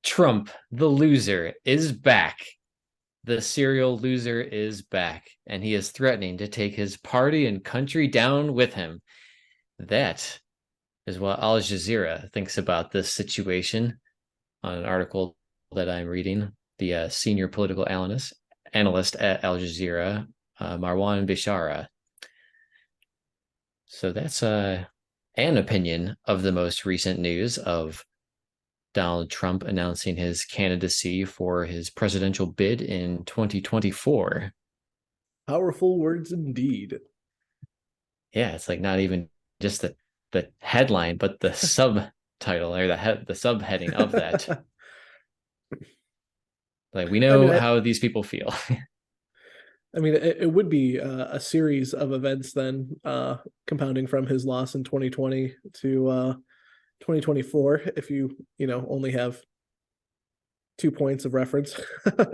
Trump, the loser, is back. The serial loser is back, and he is threatening to take his party and country down with him. That is what Al Jazeera thinks about this situation on an article that I'm reading. The senior political analyst at Al Jazeera, Marwan Bishara. So that's an opinion of the most recent news of Donald Trump announcing his candidacy for his presidential bid in 2024. Powerful words indeed. Yeah, it's like not even just the headline, but the subtitle or the subheading of that. Like we I mean, know I, how these people feel. I mean, it would be a series of events then, compounding from his loss in 2020 to 2024. If only have 2 points of reference,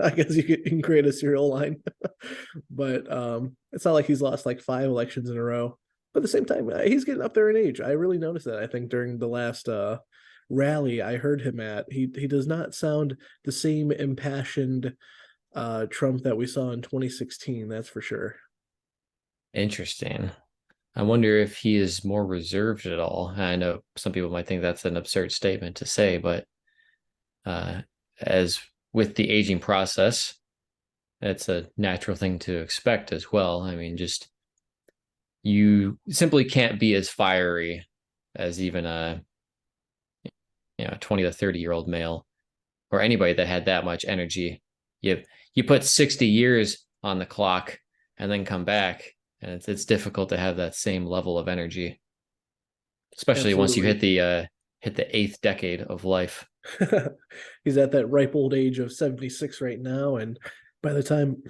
I guess you can create a serial line. But it's not like he's lost like 5 elections in a row. But at the same time, he's getting up there in age. I really noticed that. I think during the last rally I heard him at, he does not sound the same impassioned Trump that we saw in 2016. That's for sure. Interesting. I wonder if he is more reserved at all. I know some people might think that's an absurd statement to say, but uh, as with the aging process, that's a natural thing to expect as well. I mean, just you simply can't be as fiery as even a 20 to 30-year-old male or anybody that had that much energy. You put 60 years on the clock and then come back, and it's difficult to have that same level of energy, especially once you Absolutely. hit the eighth decade of life. He's at that ripe old age of 76 right now, and by the time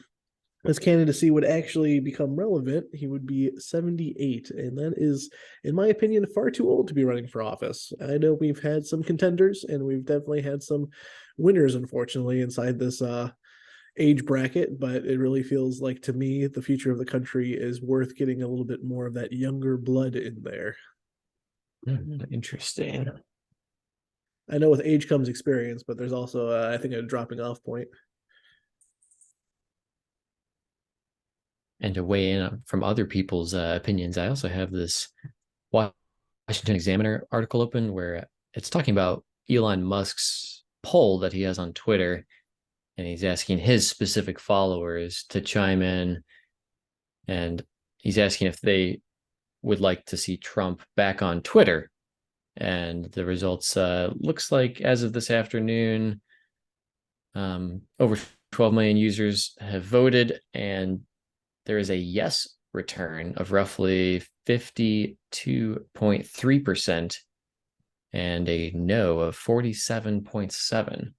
his candidacy would actually become relevant, he would be 78. And that is, in my opinion, far too old to be running for office. I know we've had some contenders and we've definitely had some winners, unfortunately, inside this age bracket, but it really feels like to me the future of the country is worth getting a little bit more of that younger blood in there. Interesting. I know with age comes experience, but there's also, I think, a dropping off point. And to weigh in from other people's opinions, I also have this Washington Examiner article open where it's talking about Elon Musk's poll that he has on Twitter, and he's asking his specific followers to chime in, and he's asking if they would like to see Trump back on Twitter. And the results looks like as of this afternoon, over 12 million users have voted, and there is a yes return of roughly 52.3% and a no of 47.7%.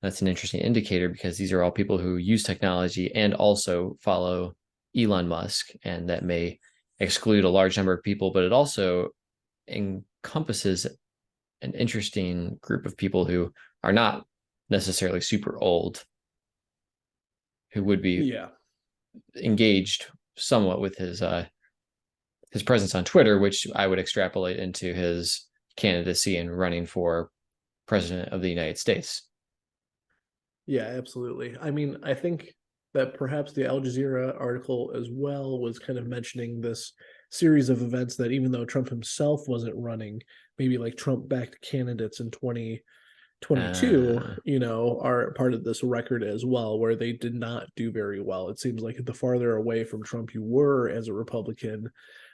That's an interesting indicator because these are all people who use technology and also follow Elon Musk, and that may exclude a large number of people, but it also encompasses an interesting group of people who are not necessarily super old, who would be Yeah. engaged somewhat with his presence on Twitter, which I would extrapolate into his candidacy and running for president of the United States. Yeah, absolutely. I mean, I think that perhaps the Al Jazeera article as well was kind of mentioning this series of events that even though Trump himself wasn't running, maybe like Trump backed candidates in 2022, Uh, are part of this record as well, where they did not do very well. It seems like the farther away from Trump you were as a Republican,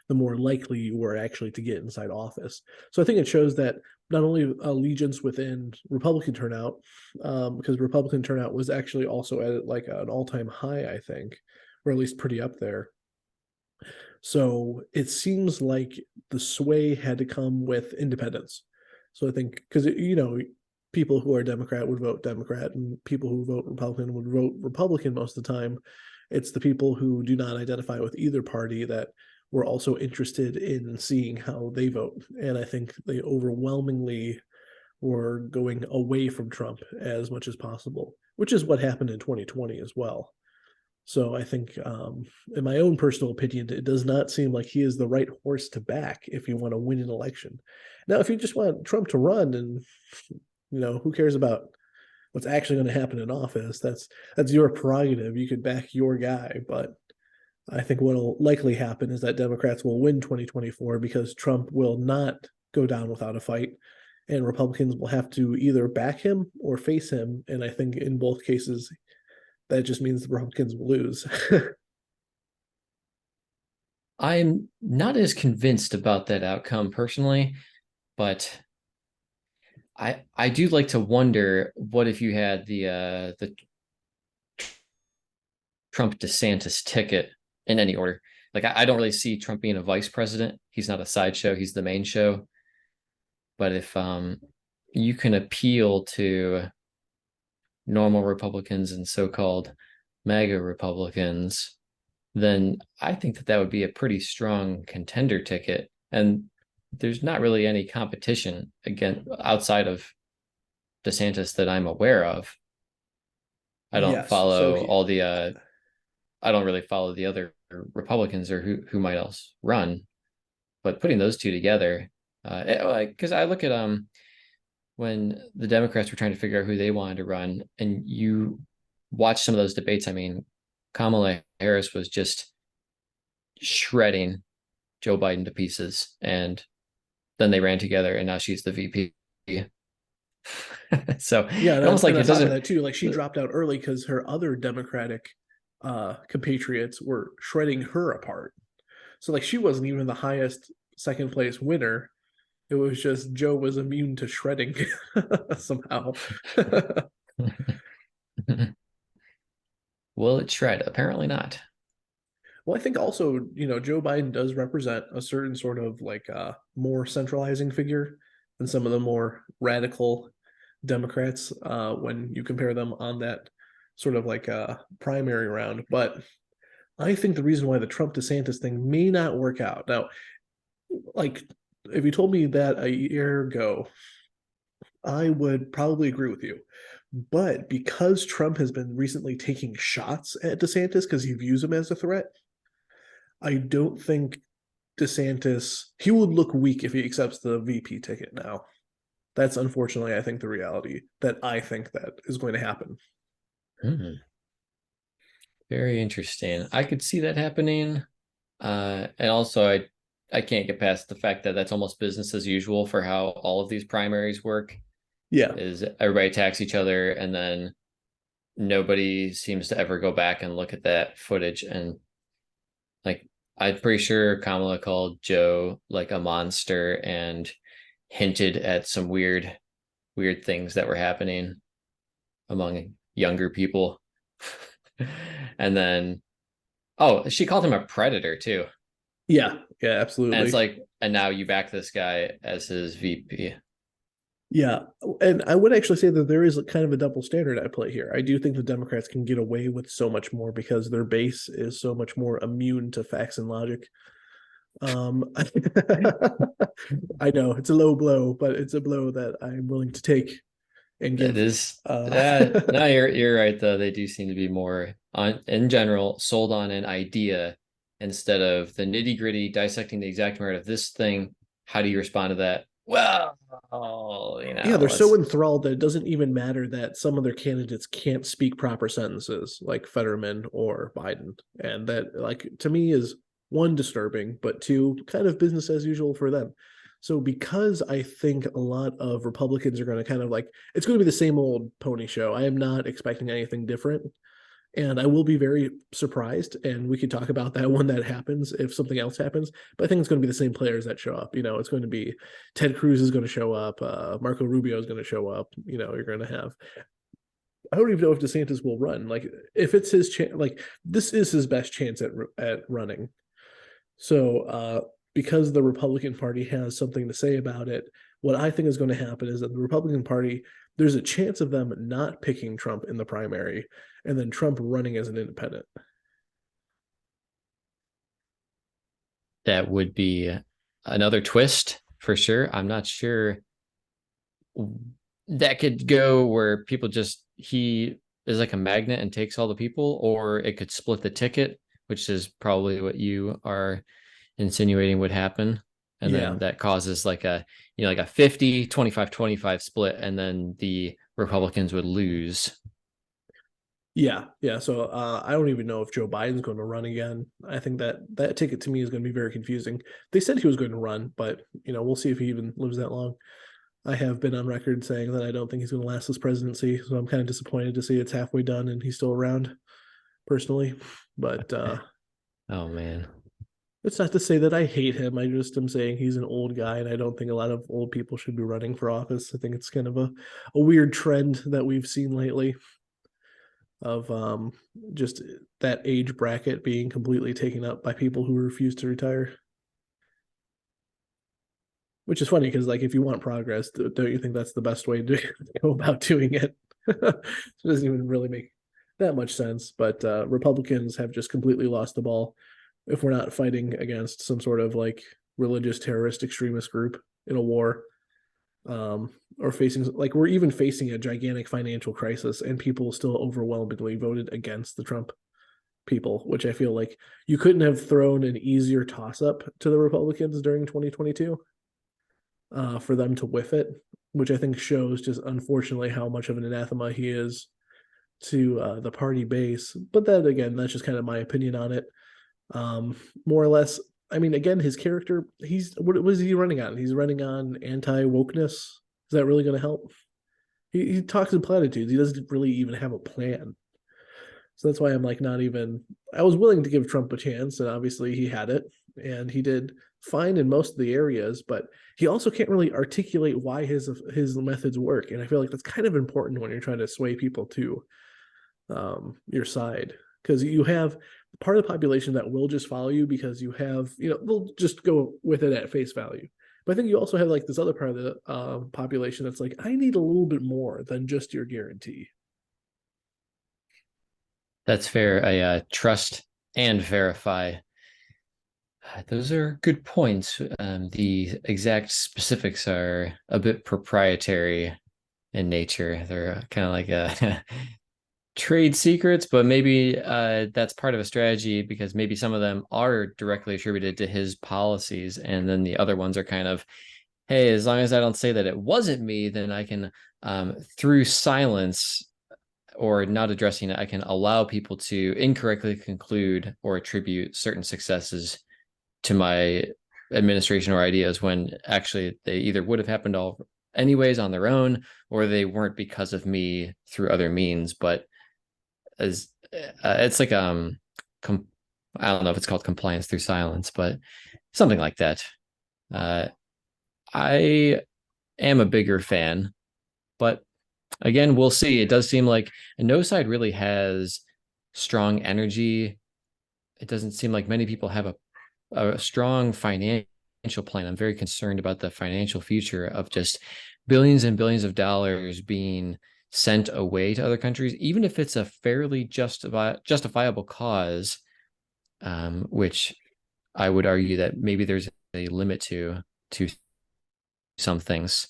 the more likely you were actually to get inside office. So I think it shows that not only allegiance within Republican turnout, because Republican turnout was actually also at like an all-time high, I think, or at least pretty up there. So it seems like the sway had to come with independence. So I think because people who are Democrat would vote Democrat, and people who vote Republican would vote Republican most of the time. It's the people who do not identify with either party that were also interested in seeing how they vote. And I think they overwhelmingly were going away from Trump as much as possible, which is what happened in 2020 as well. So I think, in my own personal opinion, it does not seem like he is the right horse to back if you want to win an election. Now, if you just want Trump to run and Who cares about what's actually going to happen in office? That's your prerogative. You could back your guy, but I think what'll likely happen is that Democrats will win 2024 because Trump will not go down without a fight, and Republicans will have to either back him or face him. And I think in both cases, that just means the Republicans will lose. I'm not as convinced about that outcome personally, but I do like to wonder what if you had the Trump DeSantis ticket in any order. Like I don't really see Trump being a vice president. He's not a sideshow, he's the main show. But if you can appeal to normal Republicans and so-called MAGA Republicans, then I think that that would be a pretty strong contender ticket. And there's not really any competition again outside of DeSantis that I'm aware of. I don't Yes. So follow he, all the I don't really follow the other Republicans or who might else run, but putting those two together, because I look at when the Democrats were trying to figure out who they wanted to run, and you watch some of those debates. I mean, Kamala Harris was just shredding Joe Biden to pieces, and then they ran together, and now she's the VP. So yeah, it almost like and on it top of doesn't. that too, like she dropped out early because her other Democratic compatriots were shredding her apart. So like she wasn't even the highest second place winner. It was just Joe was immune to shredding somehow. Will it shred? Apparently not. Well, I think also, Joe Biden does represent a certain sort of like more centralizing figure than some of the more radical Democrats when you compare them on that sort of like primary round. But I think the reason why the Trump DeSantis thing may not work out now, like if you told me that a year ago, I would probably agree with you. But because Trump has been recently taking shots at DeSantis because he views him as a threat, I don't think DeSantis he would look weak if he accepts the VP ticket now. That's unfortunately, I think, the reality that I think that is going to happen. Hmm. Very interesting. I could see that happening. And also, I can't get past the fact that that's almost business as usual for how all of these primaries work. Yeah, Is everybody attacks each other, and then nobody seems to ever go back and look at that footage. And like, I'm pretty sure Kamala called Joe like a monster and hinted at some weird things that were happening among younger people. And then, oh, she called him a predator too. yeah, And it's absolutely. like, and now you back this guy as his VP. Yeah, and I would actually say that there is kind of a double standard at play here. I do think the Democrats can get away with so much more because their base is so much more immune to facts and logic. Um, I know it's a low blow, but it's a blow that I'm willing to take and That give. is, Uh, no, you're right though. They do seem to be more on, in general, sold on an idea instead of the nitty gritty dissecting the exact merit of this thing. How do you respond to that? Well, yeah, they're so let's. enthralled that it doesn't even matter that some of their candidates can't speak proper sentences, like Fetterman or Biden, and that, like, to me is one disturbing, but two kind of business as usual for them. So because I think a lot of Republicans are going to kind of like it's going to be the same old pony show. I am not expecting anything different. And I will be very surprised. And we could talk about that when that happens, if something else happens. But I think it's going to be the same players that show up. It's going to be Ted Cruz is going to show up. Marco Rubio is going to show up. You're going to have. I don't even know if DeSantis will run. Like, if it's his chance, like this is his best chance at running. So, because the Republican Party has something to say about it, what I think is going to happen is that the Republican Party, there's a chance of them not picking Trump in the primary and then Trump running as an independent. That would be another twist for sure. I'm not sure that could go where people just he is like a magnet and takes all the people, or it could split the ticket, which is probably what you are insinuating would happen. And Yeah. then that causes like a, like a 50-25-25 split, and then the Republicans would lose. Yeah, yeah. So I don't even know if Joe Biden's going to run again. I think that that ticket to me is going to be very confusing. They said he was going to run, but we'll see if he even lives that long. I have been on record saying that I don't think he's going to last this presidency, so I'm kind of disappointed to see it's halfway done and he's still around, personally. But Oh man. it's not to say that I hate him. I just am saying he's an old guy, and I don't think a lot of old people should be running for office. I think it's kind of a weird trend that we've seen lately of just that age bracket being completely taken up by people who refuse to retire. Which is funny because, like, if you want progress, don't you think that's the best way to go about doing it? It doesn't even really make that much sense. But Republicans have just completely lost the ball. If we're not fighting against some sort of like religious terrorist extremist group in a war, or facing, like, we're even facing a gigantic financial crisis, and people still overwhelmingly voted against the Trump people, which I feel like you couldn't have thrown an easier toss up to the Republicans during 2022 for them to whiff it, which I think shows just unfortunately how much of an anathema he is to the party base. But then again, that's just kind of my opinion on it. More or less, I mean, again, his character, he's what is he running on? He's running on anti wokeness. Is that really going to help? He talks in platitudes. He doesn't really even have a plan. So that's why I'm like not even. I was willing to give Trump a chance, and obviously he had it, and he did fine in most of the areas, but he also can't really articulate why his methods work, and I feel like that's kind of important when you're trying to sway people to your side, because you have part of the population that will just follow you because you have, they'll just go with it at face value. But I think you also have like this other part of the population that's like, I need a little bit more than just your guarantee. That's fair. I trust and verify. Those are good points. The exact specifics are a bit proprietary in nature. They're kind of like a trade secrets, but maybe that's part of a strategy, because maybe some of them are directly attributed to his policies, and then the other ones are kind of, hey, as long as I don't say that it wasn't me, then I can, through silence or not addressing it, I can allow people to incorrectly conclude or attribute certain successes to my administration or ideas, when actually they either would have happened all anyways on their own, or they weren't because of me through other means. But as it's like I don't know if it's called compliance through silence, but something like that. uh I am a bigger fan, but again, we'll see. It does seem like no side really has strong energy. It doesn't seem like many people have a strong financial plan. I'm very concerned about the financial future of just billions and billions of dollars being sent away to other countries, even if it's a fairly justifiable cause, which I would argue that maybe there's a limit to some things.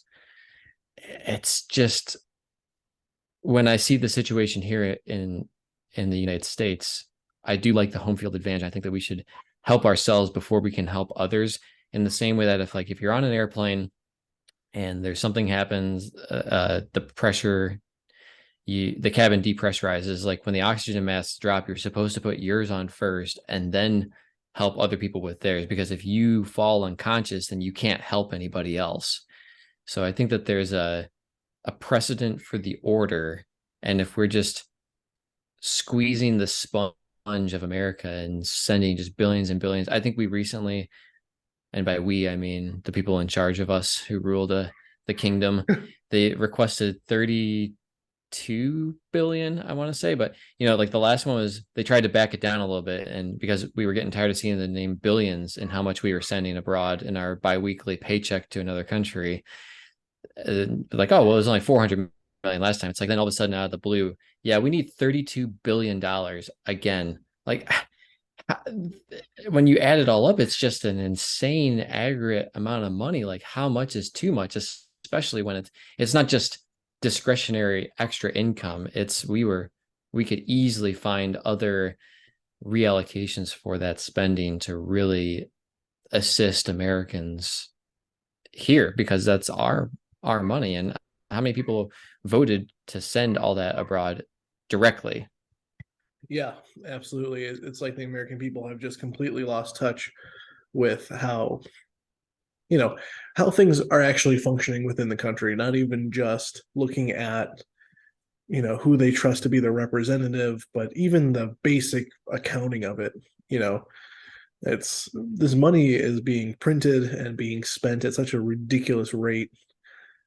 It's just, when I see the situation here in the United States, I do like the home field advantage. I think that we should help ourselves before we can help others. In the same way that if you're on an airplane and there's something happens, the pressure, the cabin depressurizes. Like when the oxygen masks drop, you're supposed to put yours on first and then help other people with theirs, because if you fall unconscious, then you can't help anybody else. So I think that there's a precedent for the order. And if we're just squeezing the sponge of America and sending just billions and billions, I think we recently, and by we, I mean the people in charge of us who rule the kingdom, they requested 32 billion, I want to say. But, like the last one was, they tried to back it down a little bit. And because we were getting tired of seeing the name billions and how much we were sending abroad in our biweekly paycheck to another country, like, oh, well, it was only 400 million last time. It's like, then all of a sudden out of the blue, yeah, we need $32 billion again. Like, when you add it all up, it's just an insane aggregate amount of money. Like, how much is too much, especially when it's not just discretionary extra income. We could easily find other reallocations for that spending to really assist Americans here because that's our money. And how many people voted to send all that abroad directly? Yeah, absolutely. It's like the American people have just completely lost touch with you know, how things are actually functioning within the country, not even just looking at, who they trust to be their representative, but even the basic accounting of it. You know, it's this money is being printed and being spent at such a ridiculous rate.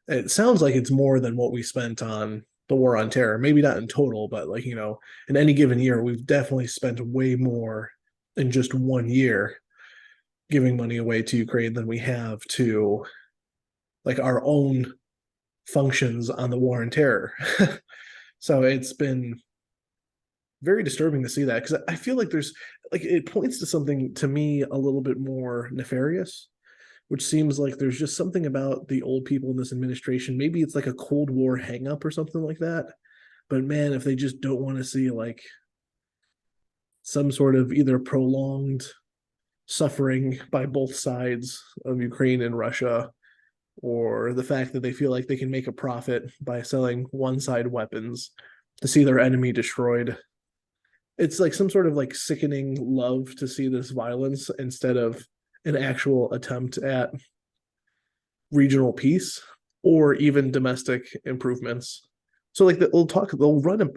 It sounds like it's more than what we spent on the war on terror. Maybe not in total, but like, in any given year, we've definitely spent way more in just 1 year giving money away to Ukraine than we have to like our own functions on the war on terror. So it's been very disturbing to see that because I feel like there's like it points to something to me a little bit more nefarious, which seems like there's just something about the old people in this administration. Maybe it's like a Cold War hangup or something like that. But man, if they just don't want to see like some sort of either prolonged suffering by both sides of Ukraine and Russia, or the fact that they feel like they can make a profit by selling one side weapons to see their enemy destroyed. It's like some sort of like sickening love to see this violence instead of an actual attempt at regional peace or even domestic improvements. So like they'll run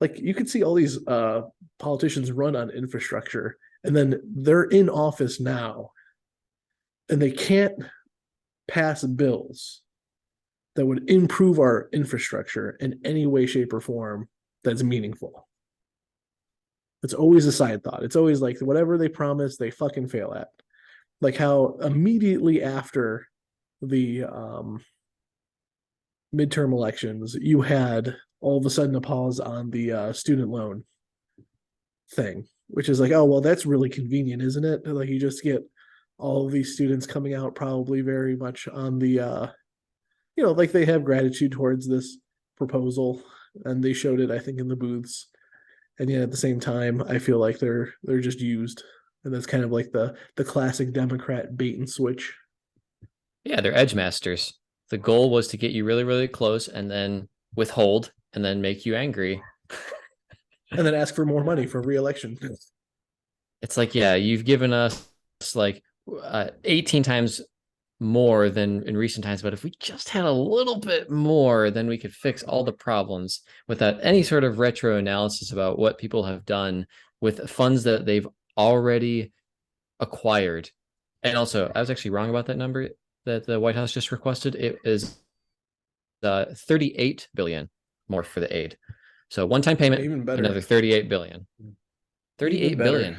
like you could see all these politicians run on infrastructure and then they're in office now and they can't pass bills that would improve our infrastructure in any way, shape, or form that's meaningful. It's always a side thought. It's always like whatever they promise, they fucking fail at. Like how immediately after the midterm elections, you had all of a sudden a pause on the student loan thing, which is like, oh, well, that's really convenient, isn't it? Like you just get all of these students coming out probably very much on the, like they have gratitude towards this proposal and they showed it, I think, in the booths. And yet at the same time, I feel like they're just used. And that's kind of like the classic Democrat bait and switch. Yeah, they're edge masters. The goal was to get you really, really close and then withhold and then make you angry. And then ask for more money for reelection. It's like, yeah, you've given us like 18 times more than in recent times, but if we just had a little bit more, then we could fix all the problems without any sort of retro analysis about what people have done with funds that they've already acquired. And also, I was actually wrong about that number that the White House just requested. It is 38 billion more for the aid. So one-time payment, Even better. another 38 billion. Even 38 better. billion.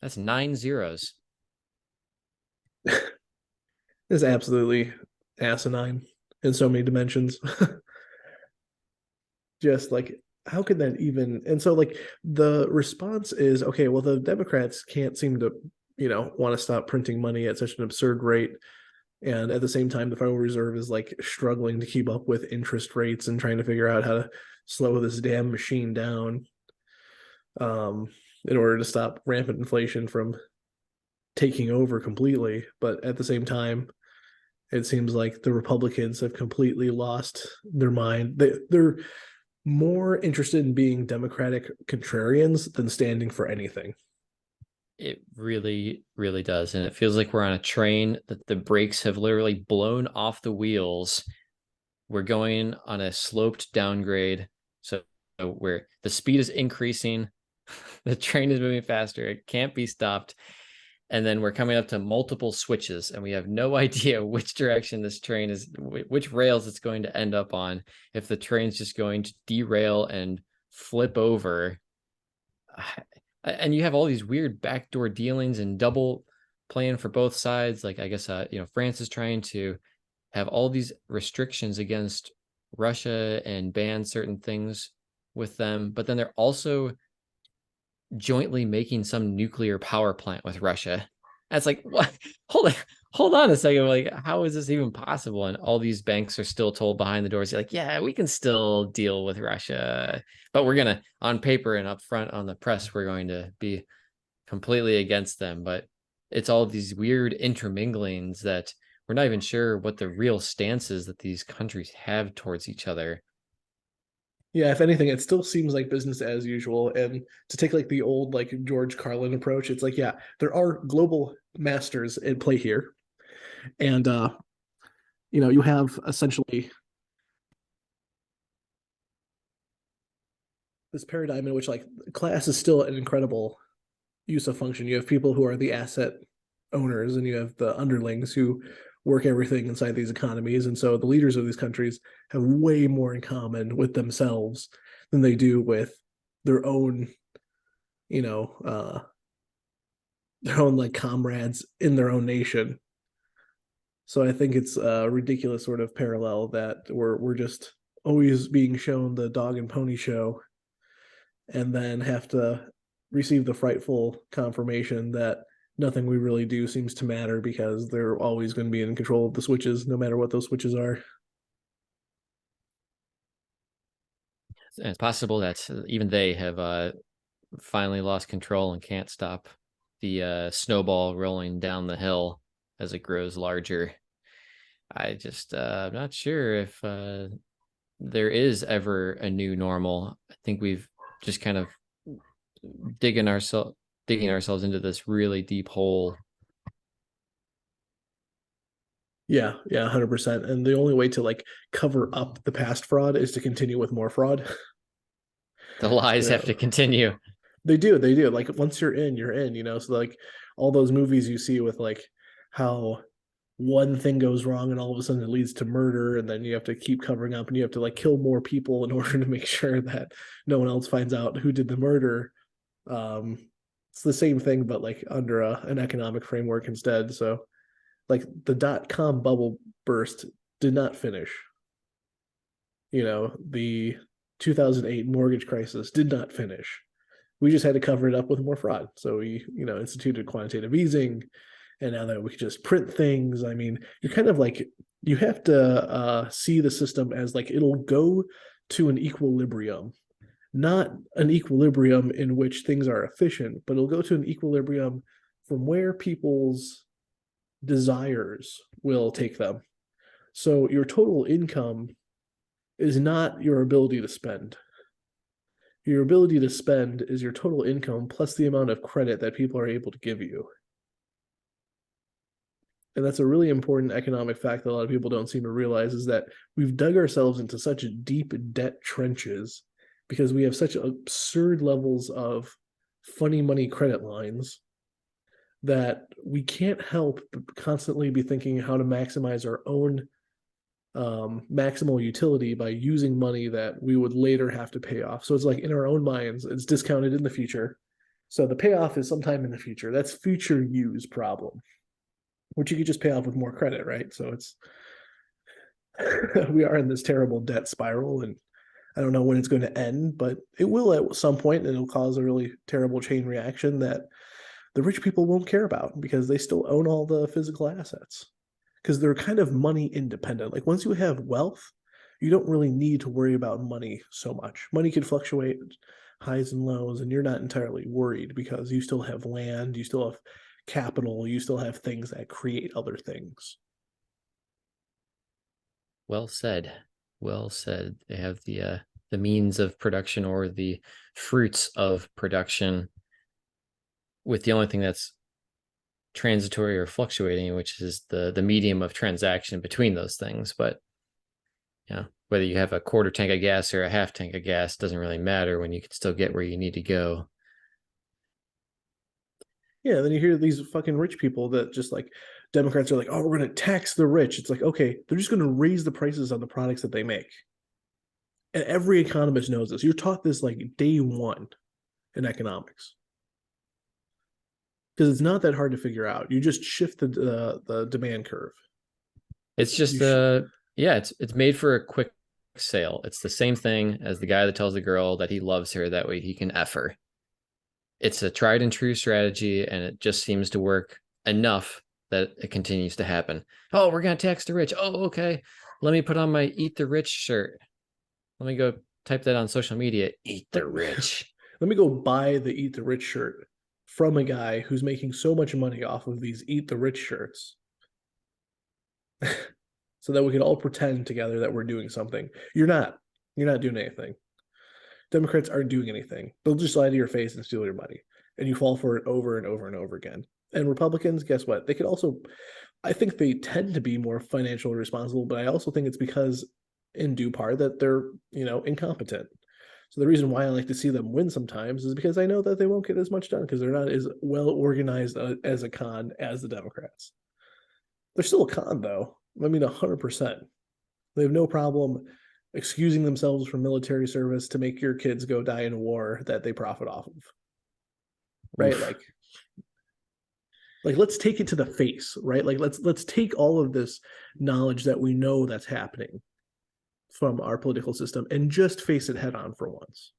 That's 9 zeros. Is absolutely asinine in so many dimensions. Just like how could that even, and so like the response is okay, well the Democrats can't seem to want to stop printing money at such an absurd rate, and at the same time the Federal Reserve is like struggling to keep up with interest rates and trying to figure out how to slow this damn machine down um in order to stop rampant inflation from taking over completely. But at the same time, it seems like the Republicans have completely lost their mind. They're more interested in being Democratic contrarians than standing for anything. It really, really does. And it feels like we're on a train that the brakes have literally blown off the wheels. We're going on a sloped downgrade. So where the speed is increasing, the train is moving faster, it can't be stopped. And then we're coming up to multiple switches and we have no idea which direction this train is, which rails it's going to end up on, if the train's just going to derail and flip over. And you have all these weird backdoor dealings and double playing for both sides. Like I guess France is trying to have all these restrictions against Russia and ban certain things with them, but then they're also jointly making some nuclear power plant with Russia. That's like, what? Hold on a second. Like, how is this even possible? And all these banks are still told behind the doors, like, yeah, we can still deal with Russia, but we're gonna, on paper and up front on the press, we're going to be completely against them. But it's all these weird interminglings that we're not even sure what the real stances that these countries have towards each other. Yeah, if anything, it still seems like business as usual. And to take like the old like George Carlin approach, it's like, yeah, there are global masters at play here. And you have essentially this paradigm in which like class is still an incredible use of function. You have people who are the asset owners, and you have the underlings who work everything inside these economies. And so the leaders of these countries have way more in common with themselves than they do with their own, you know, their own like comrades in their own nation. So I think it's a ridiculous sort of parallel that we're just always being shown the dog and pony show, and then have to receive the frightful confirmation that nothing we really do seems to matter because they're always going to be in control of the switches, no matter what those switches are. And it's possible that even they have finally lost control and can't stop the snowball rolling down the hill as it grows larger. I just I'm not sure if there is ever a new normal. I think we've just kind of digging ourselves digging ourselves into this really deep hole. Yeah, yeah, 100%. And the only way to like cover up the past fraud is to continue with more fraud. The you lies have know, to continue. they do. Like once you're in, you're in, So like all those movies you see with like how one thing goes wrong and all of a sudden it leads to murder, and then you have to keep covering up and you have to like kill more people in order to make sure that no one else finds out who did the murder. Um it's the same thing but like under an economic framework instead. So like the dot-com bubble burst did not finish. The 2008 mortgage crisis did not finish. We just had to cover it up with more fraud. So we, instituted quantitative easing, and now that we can just print things. I mean, you're kind of like you have to see the system as like it'll go to an equilibrium, not an equilibrium in which things are efficient, but it'll go to an equilibrium from where people's desires will take them. So your total income is not your ability to spend. Your ability to spend is your total income plus the amount of credit that people are able to give you. And that's a really important economic fact that a lot of people don't seem to realize, is that we've dug ourselves into such deep debt trenches because we have such absurd levels of funny money credit lines that we can't help but constantly be thinking how to maximize our own maximal utility by using money that we would later have to pay off. So it's like in our own minds, it's discounted in the future. So the payoff is sometime in the future. That's future use problem, which you could just pay off with more credit, right? So it's we are in this terrible debt spiral, and I don't know when it's going to end, but it will at some point, and it'll cause a really terrible chain reaction that the rich people won't care about because they still own all the physical assets, because they're kind of money independent. Like once you have wealth, you don't really need to worry about money so much. Money can fluctuate highs and lows, and you're not entirely worried because you still have land, you still have capital, you still have things that create other things. Well said. Well said. They have the means of production or the fruits of production, with the only thing that's transitory or fluctuating, which is the medium of transaction between those things. But whether you have a quarter tank of gas or a half tank of gas doesn't really matter when you can still get where you need to go. Yeah, then you hear these fucking rich people that just like Democrats are like, oh, we're going to tax the rich. It's like, okay, they're just going to raise the prices on the products that they make. And every economist knows this. You're taught this like day one in economics because it's not that hard to figure out. You just shift the demand curve. It's just You sh- yeah, it's made for a quick sale. It's the same thing as the guy that tells the girl that he loves her, that way he can F her. It's a tried and true strategy, and it just seems to work enough that it continues to happen. Oh, we're gonna tax the rich. Oh, okay. Let me put on my Eat the Rich shirt. Let me go type that on social media. Eat the let, rich. let me go buy the Eat the Rich shirt from a guy who's making so much money off of these eat the rich shirts so that we can all pretend together that we're doing something. You're not. You're not doing anything. Democrats aren't doing anything. They'll just lie to your face and steal your money. And you fall for it over and over and over again. And Republicans, guess what? They could also, I think they tend to be more financially responsible, but I also think it's because, in due part, that they're, incompetent. So the reason why I like to see them win sometimes is because I know that they won't get as much done because they're not as well organized as a con as the Democrats. They're still a con, though. I mean, 100%. They have no problem excusing themselves from military service to make your kids go die in a war that they profit off of. Right? Oof. Like let's take it to the face, right? Like let's take all of this knowledge that we know that's happening from our political system and just face it head on for once.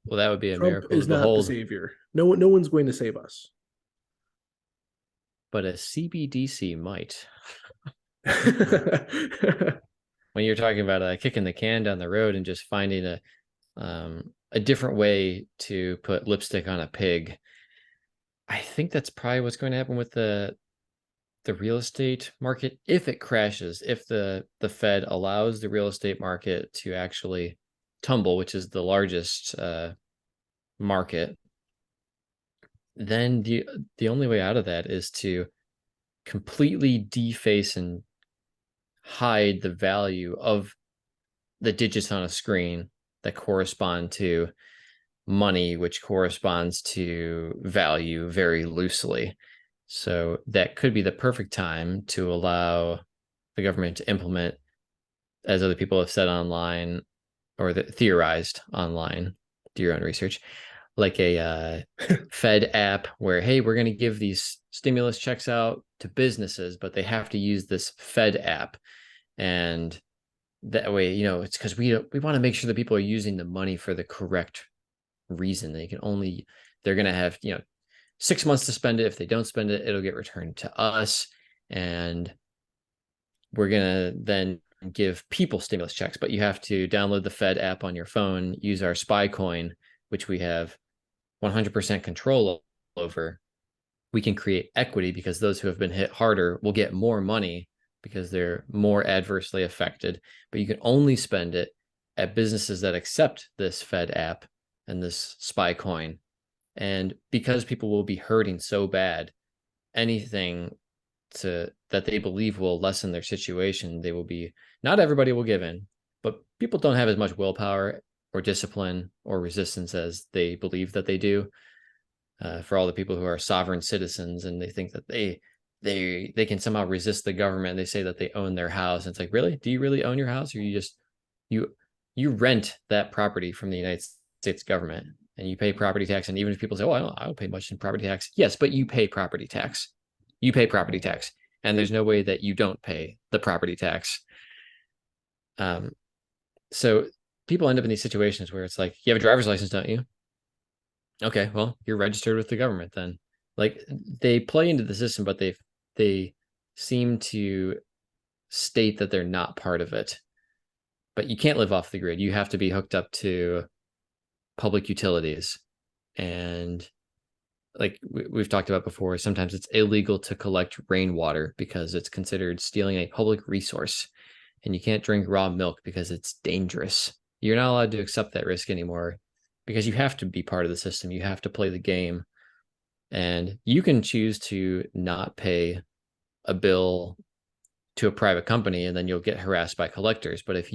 Well, that would be a Trump miracle to is not the behold, savior. No one's going to save us. but a CBDC might. Yeah, When you're talking about kicking the can down the road and just finding a different way to put lipstick on a pig, I think that's probably what's going to happen with the real estate market if it crashes, if the Fed allows the real estate market to actually tumble, which is the largest market. Then the only way out of that is to completely deface and hide the value of the digits on a screen that correspond to money, which corresponds to value very loosely. So that could be the perfect time to allow the government to implement, as other people have said online or theorized online, do your own research, like a Fed app where, hey, we're going to give these stimulus checks out to businesses, but they have to use this Fed app. And that way, it's because we want to make sure that people are using the money for the correct reason. They're going to have 6 months to spend it. If they don't spend it, it'll get returned to us, and we're going to then give people stimulus checks. But you have to download the Fed app on your phone, use our spy coin, which we have 100% control over. We can create equity because those who have been hit harder will get more money because they're more adversely affected, but you can only spend it at businesses that accept this Fed app and this spy coin. And because people will be hurting so bad, anything that they believe will lessen their situation, they will be, not everybody will give in, but people don't have as much willpower or discipline or resistance as they believe that they do. For all the people who are sovereign citizens and they think that they can somehow resist the government. They say that they own their house. And it's like, really? Do you really own your house? Or you rent that property from the United States government and you pay property tax. And even if people say, oh, I don't pay much in property tax. Yes, but you pay property tax. You pay property tax. And there's no way that you don't pay the property tax. So people end up in these situations where it's like, you have a driver's license, don't you? Okay, well, you're registered with the government then. Like they play into the system, but they seem to state that they're not part of it. But you can't live off the grid. You have to be hooked up to public utilities. And like we've talked about before, sometimes it's illegal to collect rainwater because it's considered stealing a public resource. And you can't drink raw milk because it's dangerous. You're not allowed to accept that risk anymore because you have to be part of the system. You have to play the game. And you can choose to not pay a bill to a private company and then you'll get harassed by collectors. But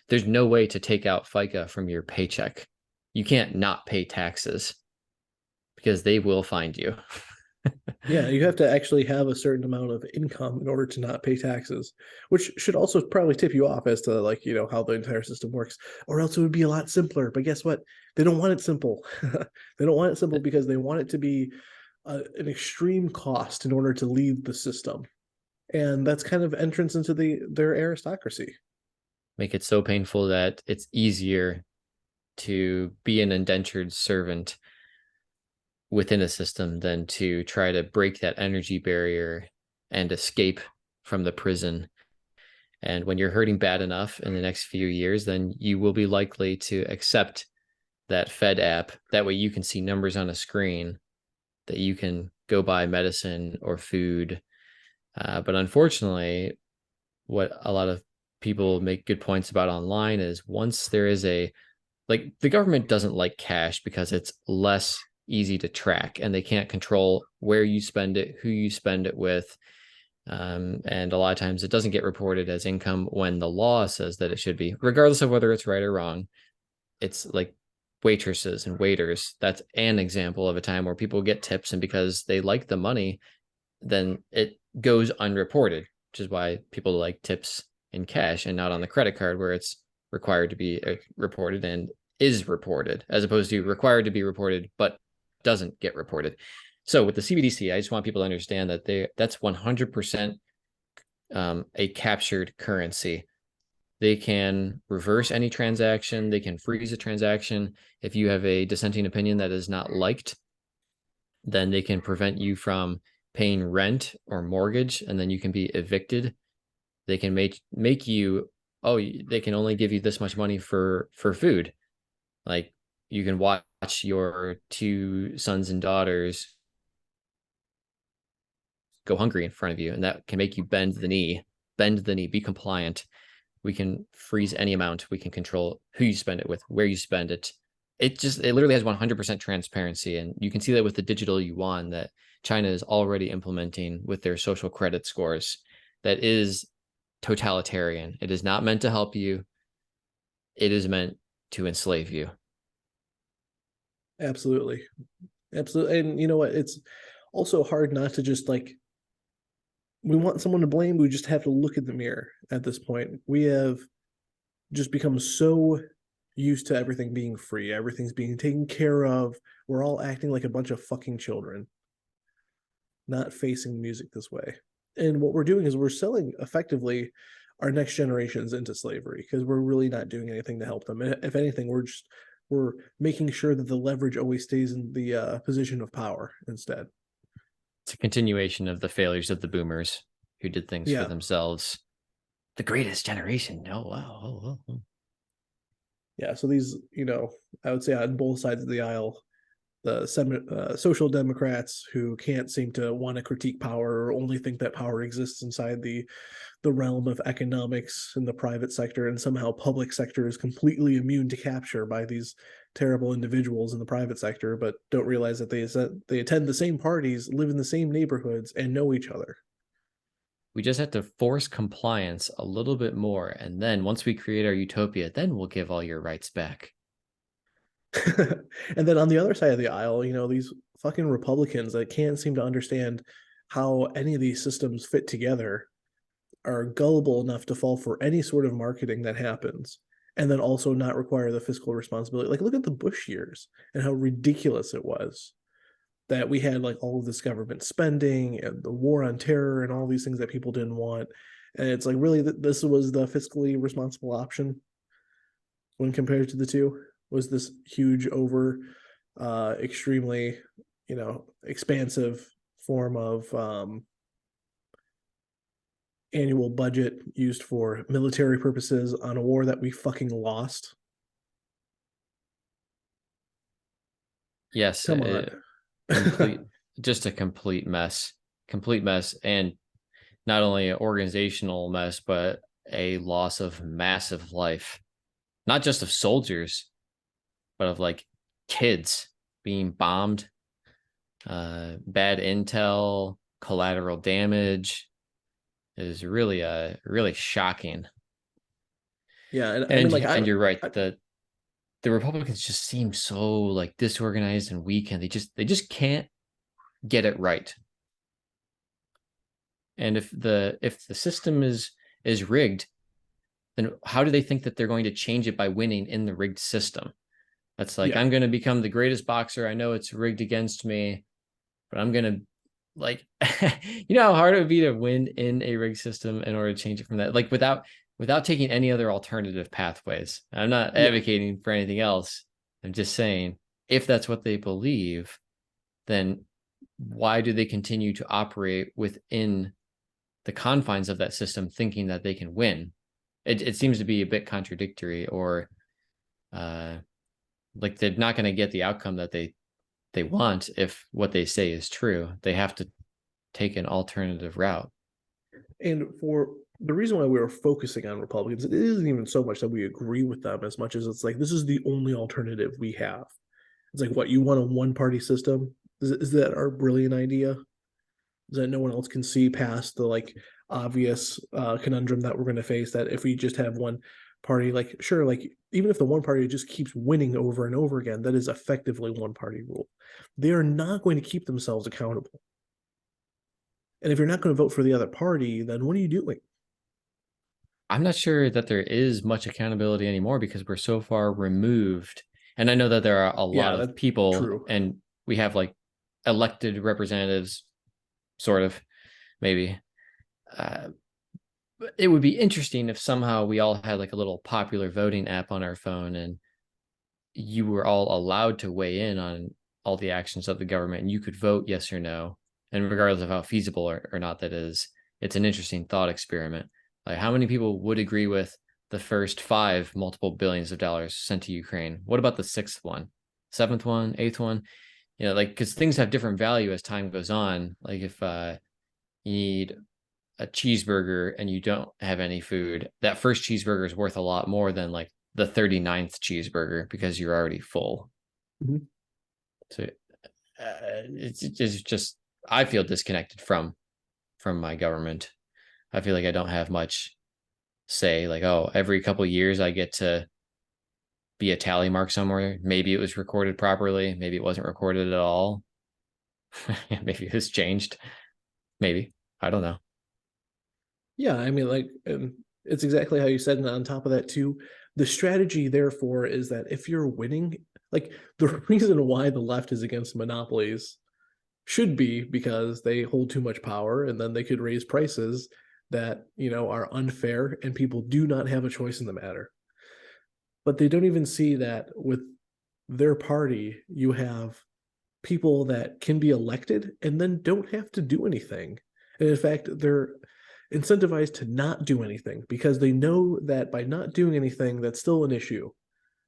there's no way to take out FICA from your paycheck. You can't not pay taxes because they will find you. you have to actually have a certain amount of income in order to not pay taxes, which should also probably tip you off as to how the entire system works, or else it would be a lot simpler. But guess what? They don't want it simple. They don't want it simple because they want it to be an extreme cost in order to leave the system. And that's kind of entrance into their aristocracy. Make it so painful that it's easier to be an indentured servant within a system than to try to break that energy barrier and escape from the prison. And when you're hurting bad enough in the next few years, then you will be likely to accept that Fed app. That way you can see numbers on a screen that you can go buy medicine or food. But unfortunately, what a lot of people make good points about online is once there is a, like, the government doesn't like cash because it's less easy to track and they can't control where you spend it, who you spend it with. And a lot of times it doesn't get reported as income when the law says that it should be, regardless of whether it's right or wrong. It's like waitresses and waiters. That's an example of a time where people get tips, and because they like the money, then it goes unreported, which is why people like tips in cash and not on the credit card where it's required to be reported and is reported, as opposed to required to be reported but doesn't get reported. So with the CBDC, I just want people to understand that that's 100% a captured currency. They can reverse any transaction. They can freeze a transaction. If you have a dissenting opinion that is not liked, then they can prevent you from paying rent or mortgage, and then you can be evicted. They can make you, oh, they can only give you this much money for food. Like, you can watch your two sons and daughters go hungry in front of you, and that can make you bend the knee, be compliant. We can freeze any amount. We can control who you spend it with, where you spend it. It literally has 100% transparency. And you can see that with the digital yuan that China is already implementing with their social credit scores. That is totalitarian. It is not meant to help you. It is meant to enslave you. Absolutely. Absolutely. And you know what? It's also hard not to just like, we want someone to blame. We just have to look in the mirror at this point. We have just become so used to everything being free, everything's being taken care of. We're all acting like a bunch of fucking children, not facing music this way. And what we're doing is we're selling effectively our next generations into slavery because we're really not doing anything to help them. If anything, we're making sure that the leverage always stays in the position of power instead. It's a continuation of the failures of the boomers who did things for Yeah, themselves. The greatest generation. Oh, wow. yeah. So these, I would say on both sides of the aisle, the social democrats who can't seem to want to critique power or only think that power exists inside the realm of economics in the private sector, and somehow public sector is completely immune to capture by these terrible individuals in the private sector, but don't realize that they attend the same parties, live in the same neighborhoods, and know each other. We just have to force compliance a little bit more. And then once we create our utopia, then we'll give all your rights back. And then on the other side of the aisle, these fucking Republicans that can't seem to understand how any of these systems fit together are gullible enough to fall for any sort of marketing that happens and then also not require the fiscal responsibility. Like, look at the Bush years and how ridiculous it was that we had like all of this government spending and the war on terror and all these things that people didn't want. And it's like, really, this was the fiscally responsible option when compared to the two, was this huge over extremely expansive form of annual budget used for military purposes on a war that we fucking lost. Yes, Come on. complete, just a complete mess. And not only an organizational mess, but a loss of massive life, not just of soldiers, but of like kids being bombed, bad intel, collateral damage. It is really really shocking. Yeah, and I mean, like, And you're right, I the Republicans just seem so like disorganized and weak, and they just can't get it right. And if the system is rigged, then how do they think that they're going to change it by winning in the rigged system? That's like, yeah, I'm going to become the greatest boxer. I know it's rigged against me, but I'm going to, like, you know how hard it would be to win in a rigged system in order to change it from that, like, without taking any other alternative pathways. I'm not yeah, advocating for anything else. I'm just saying, if that's what they believe, then why do they continue to operate within the confines of that system, thinking that they can win? It seems to be a bit contradictory, or uh, like they're not going to get the outcome that they want if what they say is true. They have to take an alternative route. And for the reason why we were focusing on Republicans, it isn't even so much that we agree with them as much as it's like this is the only alternative we have. It's like what you want a one party system? Is that our brilliant idea? Is that no one else can see past the like obvious conundrum that we're going to face? That if we just have one party, like sure, like even if the one party just keeps winning over and over again, that is effectively one party rule. They are not going to keep themselves accountable. And if you're not going to vote for the other party, then what are you doing? I'm not sure that there is much accountability anymore because we're so far removed. And I know that there are a lot Yeah, of that's people, true. and we have like elected representatives, sort of, maybe. Uh, it would be interesting if somehow we all had like a little popular voting app on our phone and you were all allowed to weigh in on all the actions of the government and you could vote yes or no. And regardless of how feasible or not that is, it's an interesting thought experiment. Like, how many people would agree with the first five multiple billions of dollars sent to Ukraine? What about the sixth one, seventh one, eighth one? Like, because things have different value as time goes on. Like, if you need a cheeseburger and you don't have any food, that first cheeseburger is worth a lot more than like the 39th cheeseburger because you're already full. Mhm. So it's just I feel disconnected from my government. I feel like I don't have much say. Like, oh, every couple of years I get to be a tally mark somewhere. Maybe it was recorded properly. Maybe it wasn't recorded at all. Maybe it was changed. Maybe. I don't know. Yeah, I mean, like, it's exactly how you said. And on top of that, too, the strategy, therefore, is that if you're winning, like, the reason why the left is against monopolies should be because they hold too much power and then they could raise prices that, are unfair and people do not have a choice in the matter. But they don't even see that with their party, you have people that can be elected and then don't have to do anything. And in fact, they're incentivized to not do anything because they know that by not doing anything, that's still an issue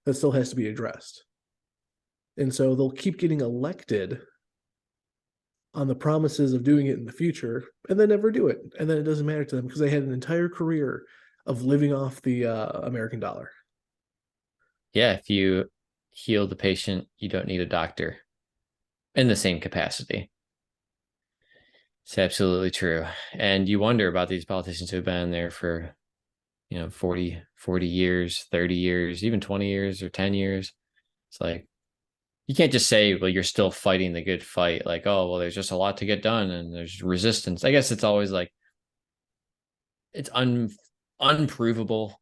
that still has to be addressed. And so they'll keep getting elected on the promises of doing it in the future and then never do it. And then it doesn't matter to them because they had an entire career of living off the American dollar. Yeah, if you heal the patient, you don't need a doctor in the same capacity. It's absolutely true. And you wonder about these politicians who've been there for, 40 years, 30 years, even 20 years or 10 years. It's like, you can't just say, well, you're still fighting the good fight. Like, oh, well, there's just a lot to get done and there's resistance. I guess it's always like, it's unprovable,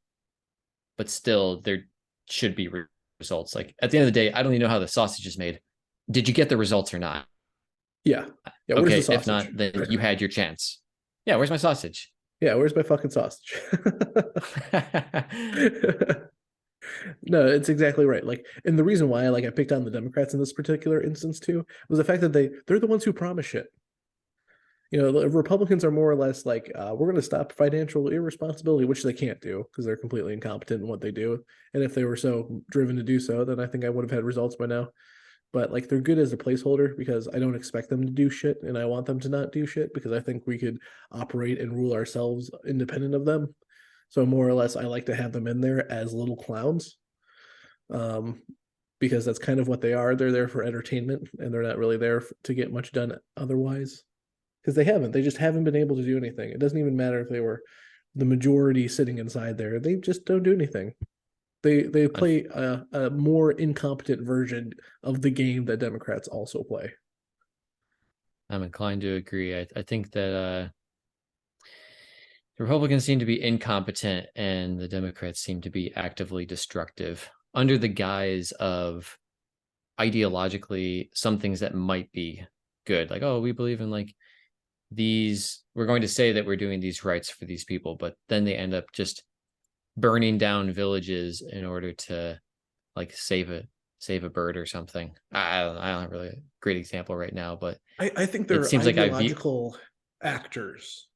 but still there should be results. Like, at the end of the day, I don't even know how the sausage is made. Did you get the results or not? Yeah. Yeah. Where's the Okay, if sausage? not, then you had your chance. Yeah, where's my sausage? Yeah. Where's my fucking sausage? No, it's exactly right. Like, and the reason why I picked on the Democrats in this particular instance too was the fact that they're the ones who promise shit. The Republicans are more or less like, we're going to stop financial irresponsibility, which they can't do because they're completely incompetent in what they do. And if they were so driven to do so, then I think I would have had results by now. But like, they're good as a placeholder because I don't expect them to do shit, and I want them to not do shit because I think we could operate and rule ourselves independent of them. So more or less, I like to have them in there as little clowns, um, because that's kind of what they are. They're there for entertainment, and they're not really there to get much done otherwise. Because they just haven't been able to do anything. It doesn't even matter if they were the majority sitting inside there. They just don't do anything. They play a more incompetent version of the game that Democrats also play. I'm inclined to agree. I think that the Republicans seem to be incompetent and the Democrats seem to be actively destructive under the guise of ideologically some things that might be good. Like, oh, we believe in like these, we're going to say that we're doing these rights for these people, but then they end up just burning down villages in order to like save a bird or something. I don't have really a great example right now, but I think it they're seems like I view ideological actors.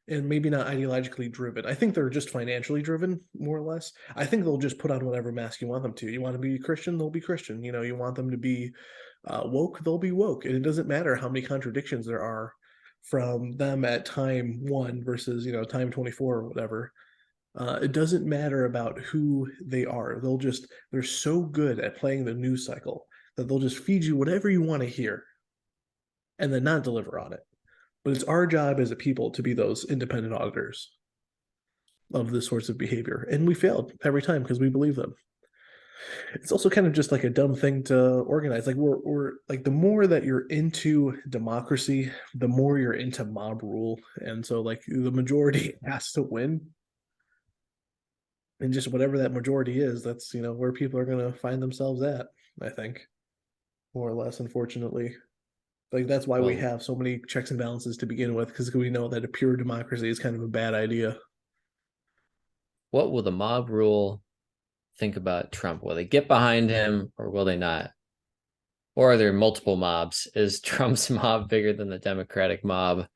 and maybe not ideologically driven. I think they're just financially driven, more or less. I think they'll just put on whatever mask you want them to. You want to be Christian, they'll be Christian. You know, you want them to be woke, they'll be woke. And it doesn't matter how many contradictions there are from them at time one versus, time 24 or whatever. It doesn't matter about who they are. They're so good at playing the news cycle that they'll just feed you whatever you want to hear and then not deliver on it. But it's our job as a people to be those independent auditors of this sorts of behavior. And we failed every time because we believe them. It's also kind of just like a dumb thing to organize. Like we're like the more that you're into democracy, the more you're into mob rule. And so like the majority has to win. And just whatever that majority is, that's where people are gonna find themselves at, I think. More or less, unfortunately. Like that's why we Well, have so many checks and balances to begin with, because we know that a pure democracy is kind of a bad idea. what will the mob rule think about Trump? Will they get behind him or will they not? Or are there multiple mobs? Is Trump's mob bigger than the Democratic mob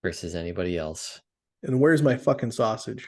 versus anybody else? And where's my fucking sausage?